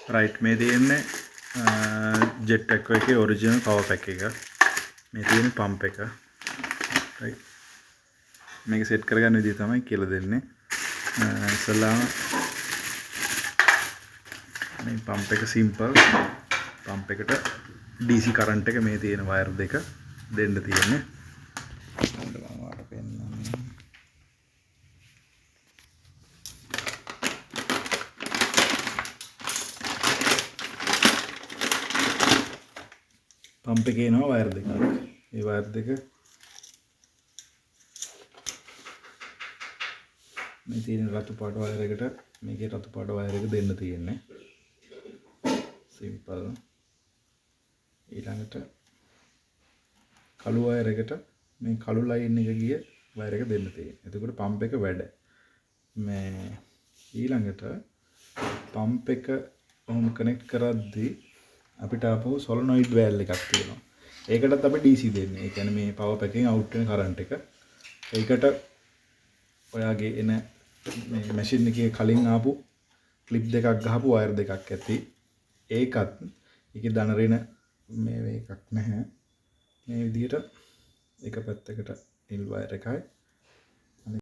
Right මේ තියෙන්නේ jet එක්කෝ එකේ ඔරිජිනල් පවර් පැක් එක. මේ තියෙන පම්ප් එක. රයිට්. මේක සෙට් කරගන්න විදිහ තමයි කියලා දෙන්නේ. ඉස්සල්ලාම මේ පම්ප් එක සිම්පල්. පම්ප් එකට DC කරන්ට් එක මේ තියෙන වයර් දෙක දෙන්න තියෙන්නේ. පම්ප් එකේ එනවා වයර් දෙකක්. මේ වයර් දෙක මේ තියෙන රතු පාට වයර් එකට මේකේ රතු පාට වයර් එක දෙන්න තියෙන්නේ. සිම්පල්. ඊළඟට කළු වයර් එකට මේ කළු ලයින් එක ගිය වයර් එක දෙන්න තියෙන්නේ. එතකොට පම්ප් එක වැඩ. මේ ඊළඟට පම්ප් එක ඔහොම කනෙක්ට් කරද්දී අපිට ආපහු සොලනොයිඩ් වෑල් එකක් තියෙනවා. ඒකටත් අපි DC දෙන්නේ. ඒ කියන්නේ මේ පවර් පැකින් අවුට් වෙන කරන්ට් එක. ඒකට ඔයාගේ එන මේ මැෂින් එකේ කලින් ආපු ක්ලිප් දෙකක් ගහපු වයර් දෙකක් ඇති. ඒකත් ඒකේ ධන ඍණ මේ එකක් නැහැ. මේ විදිහට එක පැත්තකට නිල් වයර් එකයි